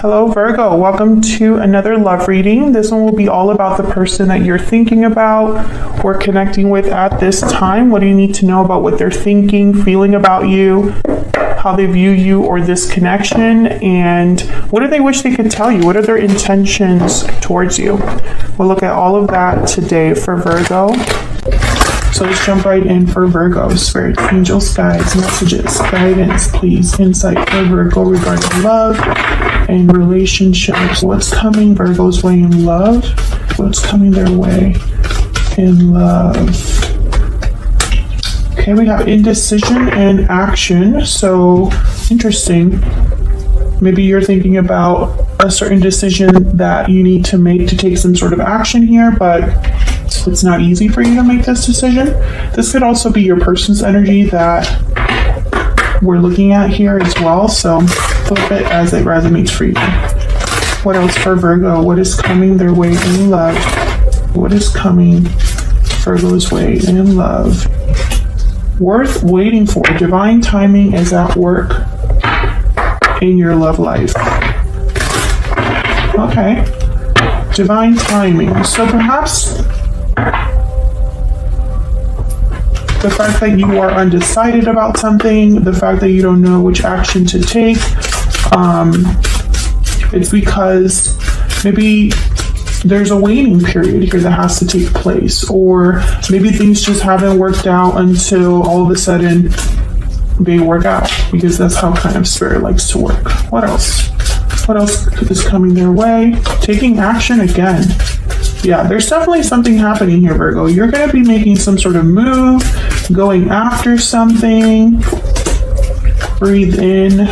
Hello Virgo, welcome to another love reading. This one will be all about the person that you're thinking about or connecting with at this time. What do you need to know about what they're thinking, feeling about you, how they view you or this connection, and what do they wish they could tell you? What are their intentions towards you? We'll look at all of that today for Virgo. So let's jump right in for Virgo. Spirit, angels, guides, messages, guidance, please. Insight for Virgo regarding love and relationships. What's coming Virgo's way in love? What's coming their way in love? Okay, we have indecision and action. So interesting. Maybe you're thinking about a certain decision that you need to make to take some sort of action here, but it's not easy for you to make this decision. This could also be your person's energy that we're looking at here as well. So flip it as it resonates for you. What else for Virgo? What is coming their way in love? What is coming Virgo's way in love? Worth waiting for. Divine timing is at work in your love life. Okay. Divine timing. So perhaps the fact that you are undecided about something, the fact that you don't know which action to take, it's because maybe there's a waiting period here that has to take place, or maybe things just haven't worked out until all of a sudden they work out, because that's how kind of spirit likes to work. What else? What else is coming their way? Taking action again. Yeah, there's definitely something happening here, Virgo. You're going to be making some sort of move, going after something. Breathe in.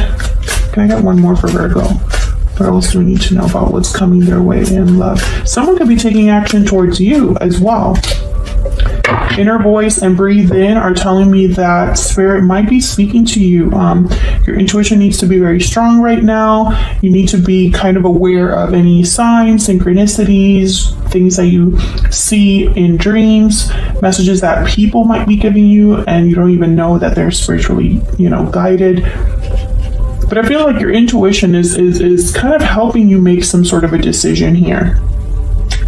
Can I get one more for Virgo? What else do we need to know about what's coming their way in love? Someone could be taking action towards you as well. Inner voice and breathe in are telling me that spirit might be speaking to you. Your intuition needs to be very strong right now. You need to be kind of aware of any signs, synchronicities, things that you see in dreams, messages that people might be giving you, and you don't even know that they're spiritually, guided. But I feel like your intuition is kind of helping you make some sort of a decision here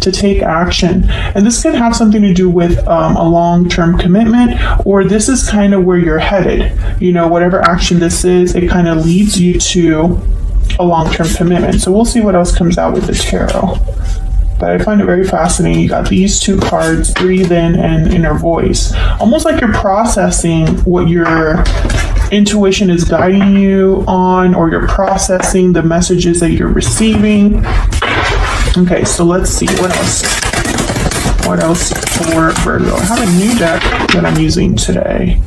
to take action. And this could have something to do with a long-term commitment, or this is kind of where you're headed. Whatever action this is, it kind of leads you to a long-term commitment. So we'll see what else comes out with the tarot. But I find it very fascinating. You got these two cards, breathe in and inner voice. Almost like you're processing what your intuition is guiding you on, or you're processing the messages that you're receiving. Okay, so let's see what else. What else for Virgo? I have a new deck that I'm using today.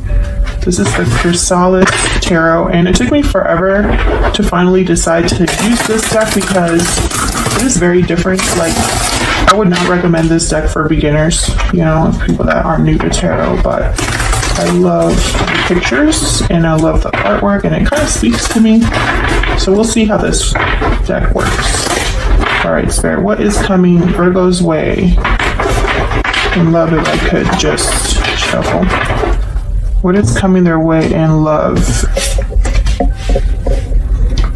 This is the Chrysalis Tarot, and it took me forever to finally decide to use this deck because it is very different. Like, I would not recommend this deck for beginners, people that aren't new to tarot, but I love the pictures and I love the artwork, and it kind of speaks to me. So we'll see how this deck works. All right, Spirit, what is coming Virgo's way in love? If I could just shuffle. What is coming their way in love?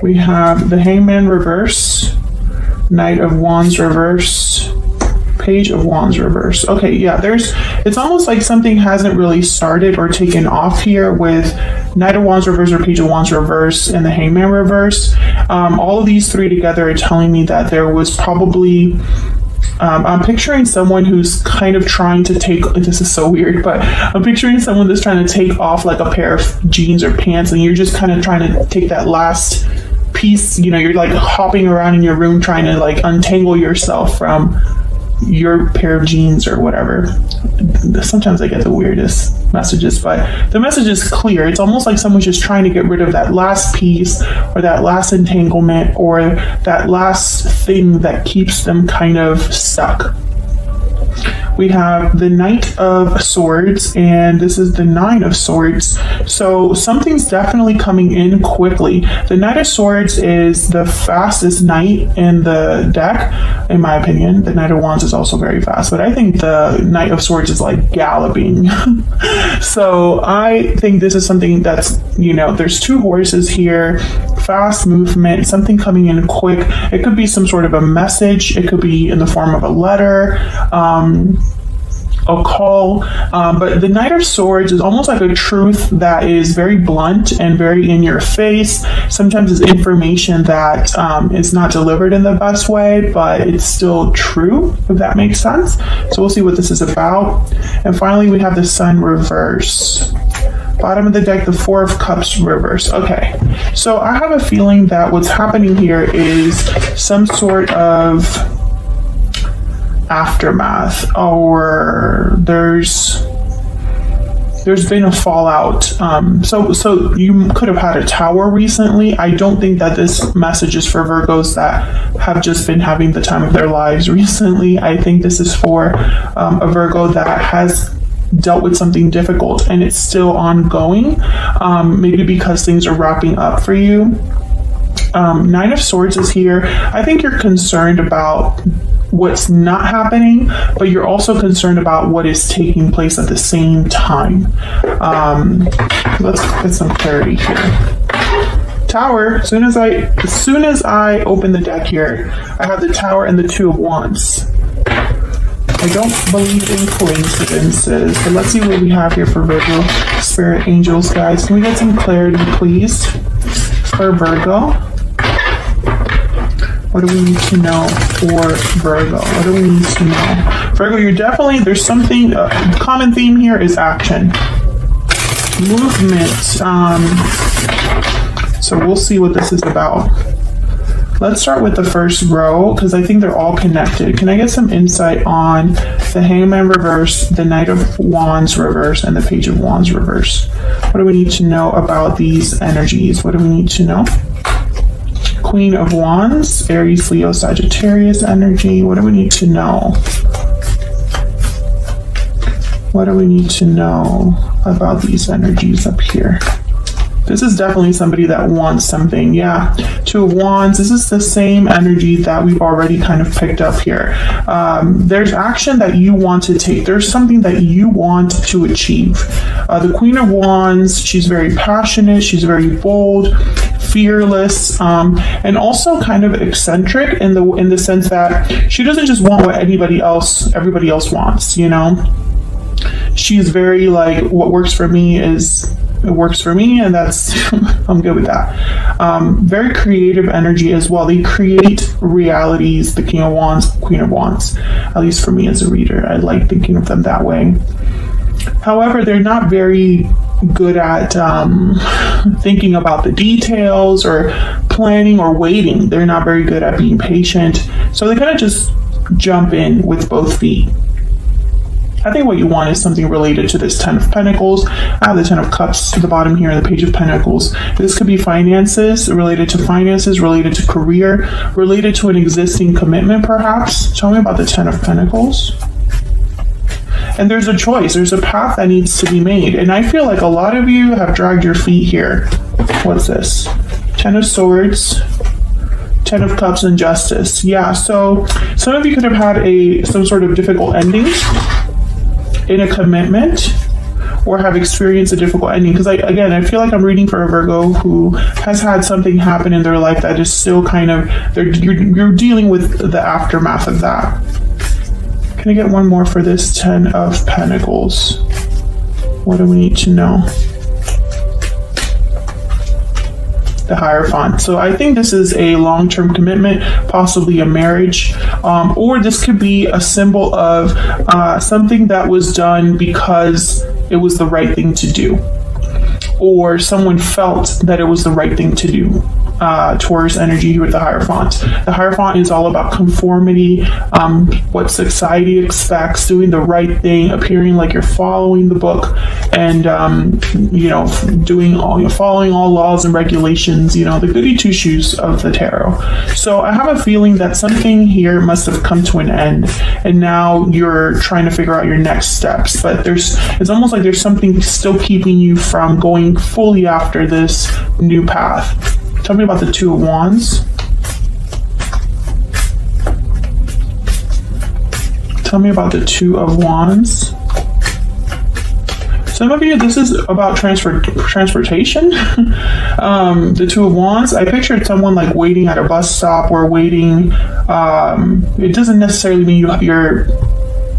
We have the Hangman reverse, Knight of Wands reverse, Page of Wands reverse. Okay, yeah, it's almost like something hasn't really started or taken off here with Knight of Wands reverse or Page of Wands reverse and the Hangman reverse. All of these three together are telling me that there was probably, I'm picturing someone who's kind of trying to take, this is so weird, but I'm picturing someone that's trying to take off like a pair of jeans or pants, and you're just kind of trying to take that last piece, you're like hopping around in your room trying to like untangle yourself from your pair of jeans or whatever. Sometimes I get the weirdest messages, but the message is clear. It's almost like someone's just trying to get rid of that last piece or that last entanglement or that last thing that keeps them kind of stuck. we have the Knight of Swords, and this is the Nine of Swords. So something's definitely coming in quickly. The Knight of Swords is the fastest knight in the deck, in my opinion. The Knight of Wands is also very fast, but I think the Knight of Swords is like galloping. So I think this is something that's, there's two horses here, fast movement, something coming in quick. It could be some sort of a message. It could be in the form of a letter, a call, but the Knight of Swords is almost like a truth that is very blunt and very in your face. Sometimes it's information that is not delivered in the best way, but it's still true, if that makes sense. So we'll see what this is about. And finally, we have the Sun reverse. Bottom of the deck, the Four of Cups reverse. Okay, so I have a feeling that what's happening here is some sort of aftermath, or there's been a fallout. So you could have had a Tower recently. I don't think that this message is for Virgos that have just been having the time of their lives recently. I think this is for a Virgo that has dealt with something difficult and it's still ongoing, maybe because things are wrapping up for you. Nine of Swords is here. I think you're concerned about what's not happening, but you're also concerned about what is taking place at the same time. Let's get some clarity here. Tower, as soon as I open the deck here, I have the Tower and the Two of Wands. I don't believe in coincidences, but let's see what we have here for Virgo. Spirit, angels, guys, can we get some clarity, please, for Virgo? What do we need to know for Virgo? What do we need to know? Virgo, you're definitely, there's something, common theme here is action. Movement. So we'll see what this is about. Let's start with the first row, because I think they're all connected. Can I get some insight on the Hangman reverse, the Knight of Wands reverse, and the Page of Wands reverse? What do we need to know about these energies? What do we need to know? Queen of Wands, Aries, Leo, Sagittarius energy. What do we need to know? What do we need to know about these energies up here? This is definitely somebody that wants something. Yeah, Two of Wands. This is the same energy that we've already kind of picked up here. There's action that you want to take. There's something that you want to achieve. The Queen of Wands, she's very passionate. She's very bold, fearless, and also kind of eccentric in the sense that she doesn't just want what everybody else wants. She's very like, what works for me is. It works for me, and that's I'm good with that. Very creative energy as well. They create realities, the King of Wands, Queen of Wands. At least for me as a reader, I like thinking of them that way. However, they're not very good at thinking about the details or planning or waiting. They're not very good at being patient. So they kind of just jump in with both feet. I think what you want is something related to this Ten of Pentacles. I have the Ten of Cups to the bottom here and the Page of Pentacles. This could be finances, related to career, related to an existing commitment perhaps. Tell me about the Ten of Pentacles. And there's a choice. There's a path that needs to be made. And I feel like a lot of you have dragged your feet here. What's this? Ten of Swords. Ten of Cups and Justice. Yeah, so some of you could have had some sort of difficult ending in a commitment, or have experienced a difficult ending. Because I feel like I'm reading for a Virgo who has had something happen in their life that is still kind of, you're dealing with the aftermath of that. Can I get one more for this Ten of Pentacles? What do we need to know? The Hierophant. So I think this is a long-term commitment, possibly a marriage, or this could be a symbol of something that was done because it was the right thing to do, or someone felt that it was the right thing to do. Taurus energy with the Hierophant. The Hierophant is all about conformity, what society expects, doing the right thing, appearing like you're following the book, and following all laws and regulations. The goody two shoes of the tarot. So I have a feeling that something here must have come to an end, and now you're trying to figure out your next steps. But it's almost like there's something still keeping you from going fully after this new path. Tell me about the Two of Wands. Tell me about the Two of Wands. Some of you, this is about transportation. The Two of Wands, I pictured someone like waiting at a bus stop or waiting. It doesn't necessarily mean you're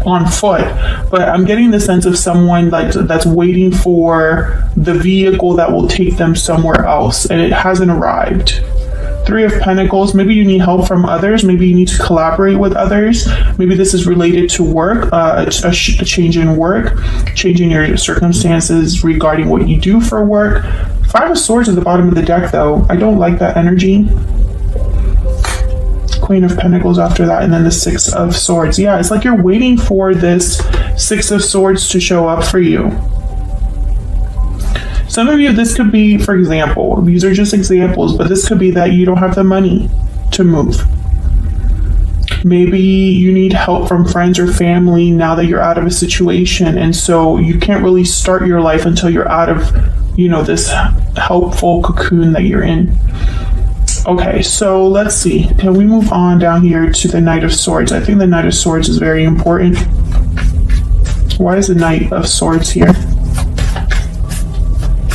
on foot, but I'm getting the sense of someone that's waiting for the vehicle that will take them somewhere else, and it hasn't arrived. Three of Pentacles, maybe you need help from others, maybe you need to collaborate with others, maybe this is related to work, a change in work, changing your circumstances regarding what you do for work. Five of Swords at the bottom of the deck, though, I don't like that energy. Queen of Pentacles after that, and then the Six of Swords. Yeah, it's like you're waiting for this Six of Swords to show up for you. Some of you, this could be, for example, these are just examples, but this could be that you don't have the money to move. Maybe you need help from friends or family now that you're out of a situation, and so you can't really start your life until you're out of, this helpful cocoon that you're in. Okay, so let's see. Can we move on down here to the Knight of Swords? I think the Knight of Swords is very important. Why is the Knight of Swords here?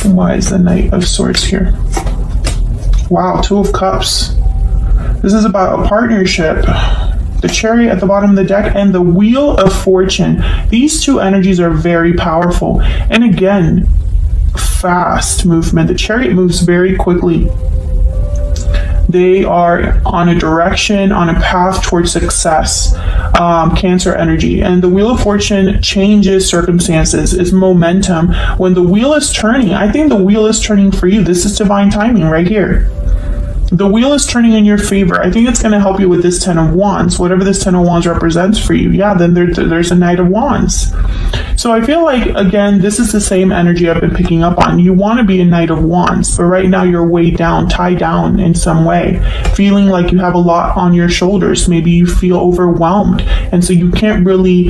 Why is the Knight of Swords here? Wow, Two of Cups. This is about a partnership. The Chariot at the bottom of the deck and the Wheel of Fortune. These two energies are very powerful. And again, fast movement. The Chariot moves very quickly. They are on a direction, on a path towards success, Cancer energy. And the Wheel of Fortune changes circumstances, is momentum. When the wheel is turning, I think the wheel is turning for you. This is divine timing right here. The wheel is turning in your favor. I think it's going to help you with this Ten of Wands, whatever this Ten of Wands represents for you. Yeah, then there's a Knight of Wands. So I feel like, again, this is the same energy I've been picking up on. You want to be a Knight of Wands, but right now you're weighed down, tied down in some way, feeling like you have a lot on your shoulders. Maybe you feel overwhelmed, and so you can't really,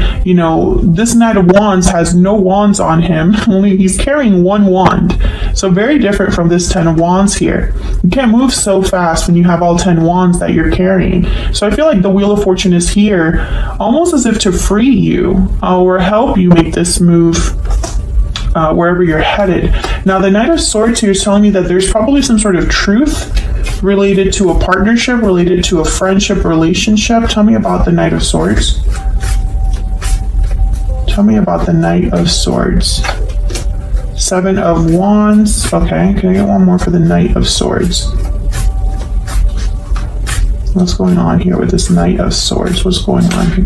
this Knight of Wands has no wands on him. Only he's carrying one wand. So very different from this Ten of Wands here. You can't move so fast when you have all 10 wands that you're carrying. So I feel like the Wheel of Fortune is here almost as if to free you or help you make this move wherever you're headed. Now the Knight of Swords here is telling me that there's probably some sort of truth related to a partnership, related to a friendship relationship. Tell me about the Knight of Swords. Tell me about the Knight of Swords. Seven of Wands. Okay, can I get one more for the Knight of Swords? What's going on here with this Knight of Swords? What's going on here?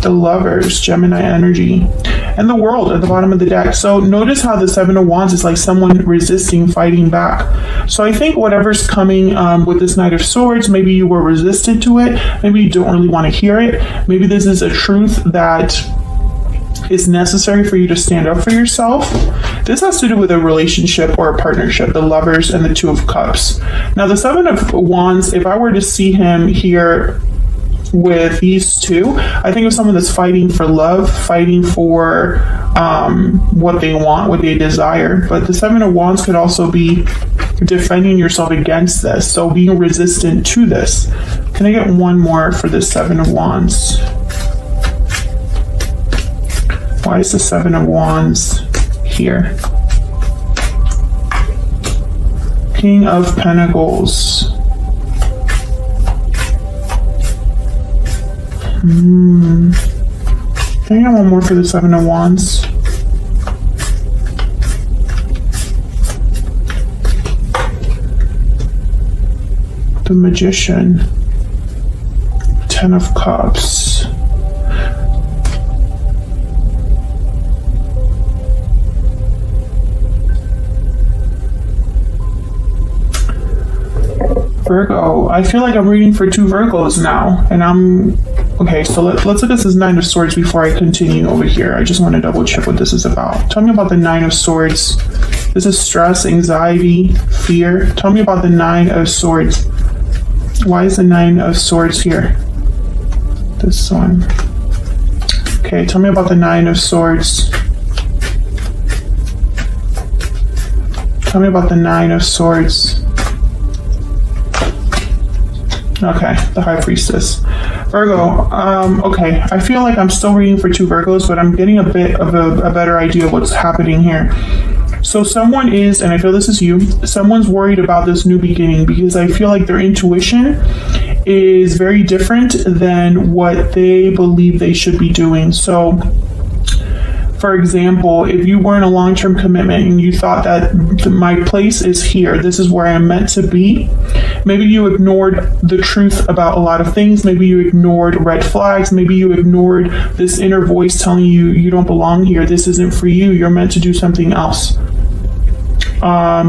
The Lovers, Gemini energy, and the World at the bottom of the deck. So notice how the Seven of Wands is like someone resisting, fighting back. So I think whatever's coming with this Knight of Swords, maybe you were resistant to it. Maybe you don't really want to hear it. Maybe this is a truth that is necessary for you to stand up for yourself. This has to do with a relationship or a partnership, the Lovers and the Two of Cups. Now the Seven of Wands, if I were to see him here with these two, I think of someone that's fighting for love, fighting for what they want, what they desire. But the Seven of Wands could also be defending yourself against this, so being resistant to this. Can I get one more for the Seven of Wands? Why is the Seven of Wands here? King of Pentacles. Can I get one more for the Seven of Wands? The Magician. Ten of Cups. Virgo, I feel like I'm reading for two Virgos now, and okay, so let's look at this Nine of Swords before I continue over here. I just want to double check what this is about. Tell me about the Nine of Swords. This is stress, anxiety, fear. Tell me about the Nine of Swords. Why is the Nine of Swords here? This one. Okay, tell me about the Nine of Swords. Tell me about the Nine of Swords. Okay, the High Priestess. Virgo, okay, I feel like I'm still reading for two Virgos, but I'm getting a bit of a better idea of what's happening here. So someone is, and I feel this is you, someone's worried about this new beginning because I feel like their intuition is very different than what they believe they should be doing. So, for example, if you were in a long-term commitment and you thought that my place is here, this is where I'm meant to be, maybe you ignored the truth about a lot of things. Maybe you ignored red flags. Maybe you ignored this inner voice telling you you don't belong here. This isn't for you. You're meant to do something else. I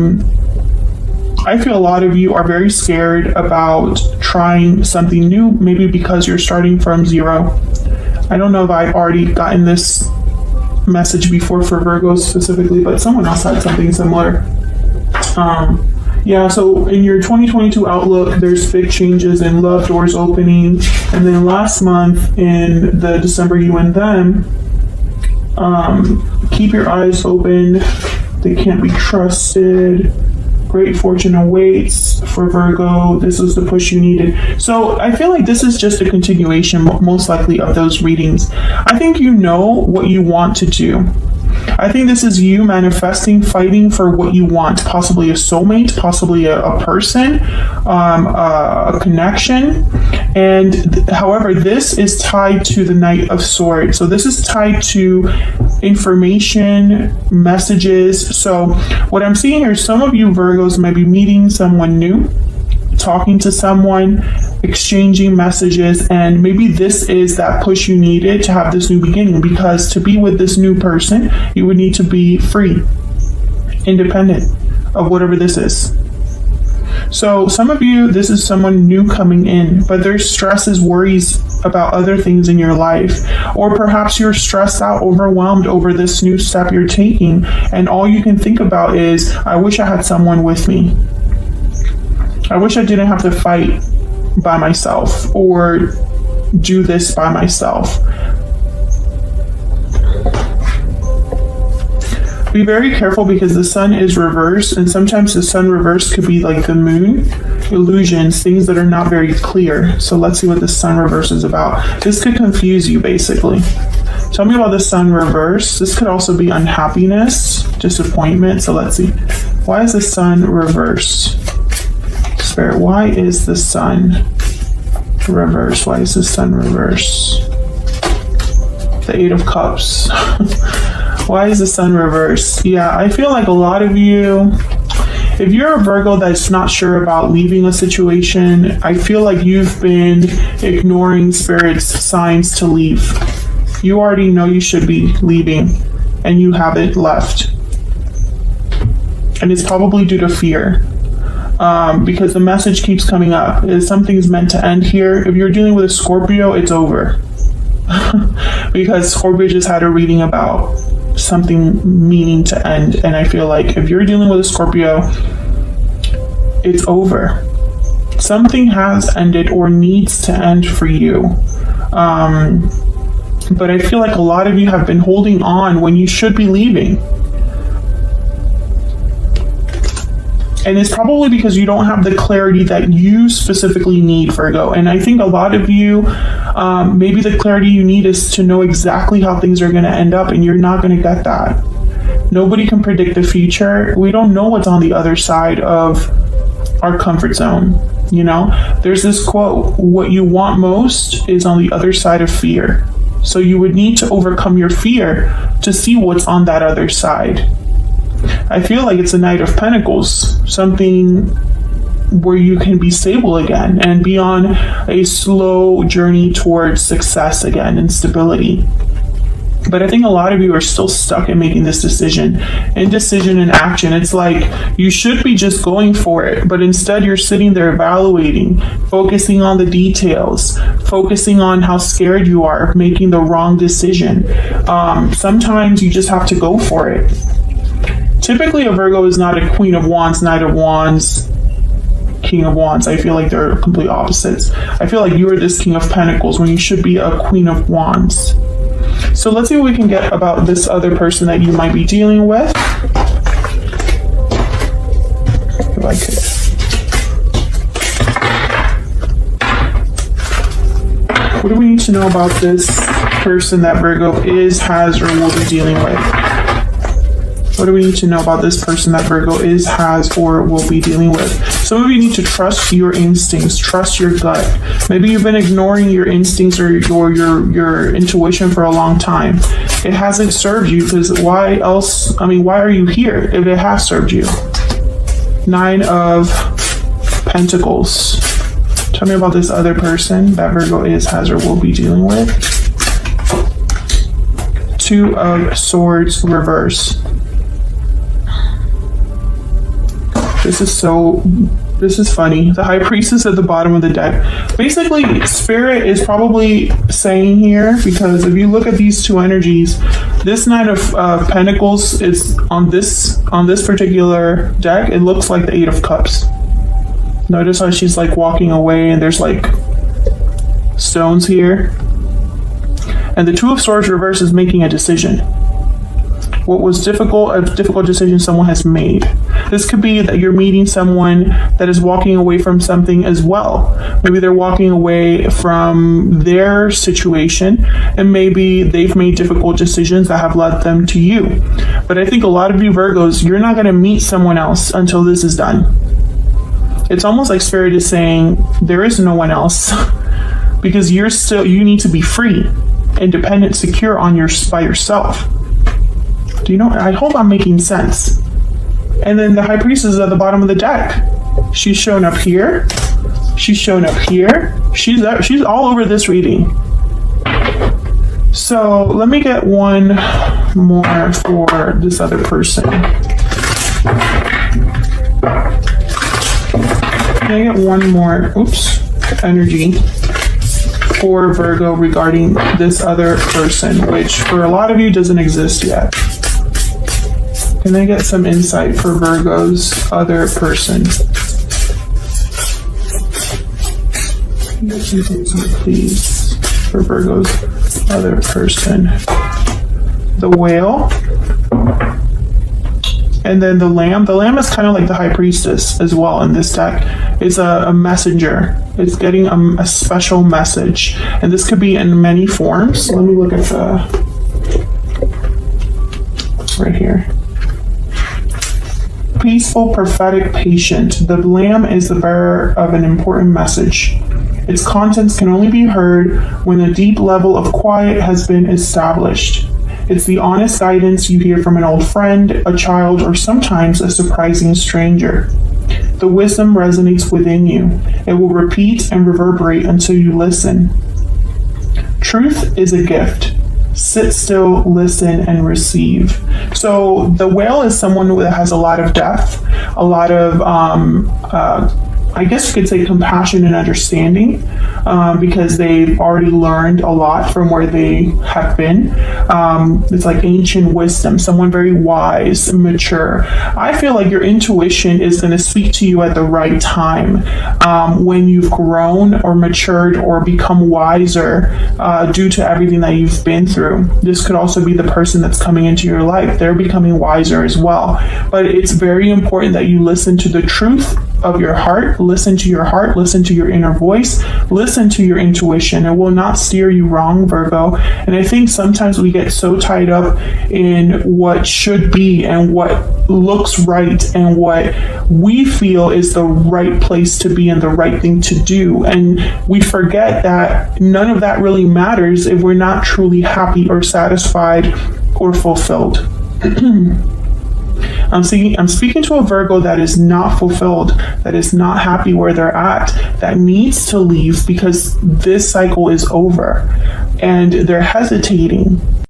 feel a lot of you are very scared about trying something new, maybe because you're starting from zero. I don't know if I've already gotten this message before for Virgos specifically, but someone else had something similar. Yeah, so in your 2022 outlook, there's big changes in love doors opening. And then last month in the December you and them, keep your eyes open. They can't be trusted. Great fortune awaits for Virgo. This was the push you needed. So I feel like this is just a continuation, most likely, of those readings. I think you know what you want to do. I think this is you manifesting, fighting for what you want, possibly a soulmate, possibly a person, a connection. And however, this is tied to the Knight of Swords. So this is tied to information, messages. So what I'm seeing here, some of you Virgos might be meeting someone new, talking to someone, exchanging messages, and maybe this is that push you needed to have this new beginning, because to be with this new person, you would need to be free, independent of whatever this is. So some of you, this is someone new coming in, but there's stresses, worries about other things in your life, or perhaps you're stressed out, overwhelmed over this new step you're taking, and all you can think about is, I wish I had someone with me. I wish I didn't have to fight by myself or do this by myself. Be very careful because the sun is reversed, and sometimes the sun reversed could be like the moon, illusions, things that are not very clear. So let's see what the sun reverse is about. This could confuse you, basically. Tell me about the sun reverse. This could also be unhappiness, disappointment. So let's see. Why is the sun reversed? Spirit, why is the sun reversed? Why is the sun reversed? The Eight of Cups. Why is the sun reversed? Yeah, I feel like a lot of you, if you're a Virgo that's not sure about leaving a situation, I feel like you've been ignoring Spirit's signs to leave. You already know you should be leaving, and you haven't left. And it's probably due to fear. Because the message keeps coming up is something's meant to end here. If you're dealing with a Scorpio, it's over. Because Scorpio just had a reading about something meaning to end, and I feel like if you're dealing with a Scorpio, it's over. Something has ended or needs to end for you. But I feel like a lot of you have been holding on when you should be leaving. And it's probably because you don't have the clarity that you specifically need, Virgo. And I think a lot of you, maybe the clarity you need is to know exactly how things are going to end up, and you're not going to get that. Nobody can predict the future. We don't know what's on the other side of our comfort zone. You know, there's this quote, what you want most is on the other side of fear. So you would need to overcome your fear to see what's on that other side. I feel like it's a Knight of Pentacles, something where you can be stable again and be on a slow journey towards success again and stability. But I think a lot of you are still stuck in making this decision. Indecision and action. It's like you should be just going for it, but instead you're sitting there evaluating, focusing on the details, focusing on how scared you are of making the wrong decision. Sometimes you just have to go for it. Typically, a Virgo is not a Queen of Wands, Knight of Wands, King of Wands. I feel like they're complete opposites. I feel like you are this King of Pentacles when you should be a Queen of Wands. So let's see what we can get about this other person that you might be dealing with. If I could. What do we need to know about this person that Virgo is, has, or will be dealing with? What do we need to know about this person that Virgo is, has, or will be dealing with? Some of you need to trust your instincts, trust your gut. Maybe you've been ignoring your instincts or your intuition for a long time. It hasn't served you, because why else? I mean, why are you here if it has served you? 9 of Pentacles. Tell me about this other person that Virgo is, has, or will be dealing with. 2 of Swords reverse. This is funny. The High Priestess at the bottom of the deck. Basically, Spirit is probably saying here, because if you look at these two energies, this Knight of Pentacles is on this particular deck. It looks like the 8 of Cups. Notice how she's like walking away, and there's like stones here. And the 2 of Swords reverse is making a decision. What was a difficult decision someone has made. This could be that you're meeting someone that is walking away from something as well. Maybe they're walking away from their situation, and maybe they've made difficult decisions that have led them to you. But I think a lot of you Virgos, you're not going to meet someone else until this is done. It's almost like Spirit is saying there is no one else because you need to be free, independent, secure by yourself. Do you know? I hope I'm making sense. And then the High Priestess is at the bottom of the deck. She's shown up here. She's shown up here. She's all over this reading. So let me get one more for this other person. Can I get one more, energy for Virgo regarding this other person, which for a lot of you doesn't exist yet. Can I get some insight for Virgo's other person? Get some insight, please, for Virgo's other person. The Whale. And then the Lamb. The Lamb is kind of like the High Priestess as well in this deck. It's a messenger. It's getting a special message. And this could be in many forms. Let me look at right here. Peaceful, prophetic, patient. The Lamb is the bearer of an important message. Its contents can only be heard when a deep level of quiet has been established. It's the honest guidance you hear from an old friend, a child, or sometimes a surprising stranger. The wisdom resonates within you. It will repeat and reverberate until you listen. Truth is a gift. Sit still, listen, and receive. So the Whale is someone that has a lot of depth, a lot of, I guess you could say, compassion and understanding, because they've already learned a lot from where they have been. It's like ancient wisdom, someone very wise, mature. I feel like your intuition is going to speak to you at the right time, when you've grown or matured or become wiser due to everything that you've been through. This could also be the person that's coming into your life. They're becoming wiser as well. But it's very important that you listen to the truth of your heart, listen to your heart, listen to your inner voice, listen to your intuition. It will not steer you wrong, Virgo. And I think sometimes we get so tied up in what should be and what looks right and what we feel is the right place to be and the right thing to do. And we forget that none of that really matters if we're not truly happy or satisfied or fulfilled. I'm speaking to a Virgo that is not fulfilled, that is not happy where they're at, that needs to leave because this cycle is over and they're hesitating.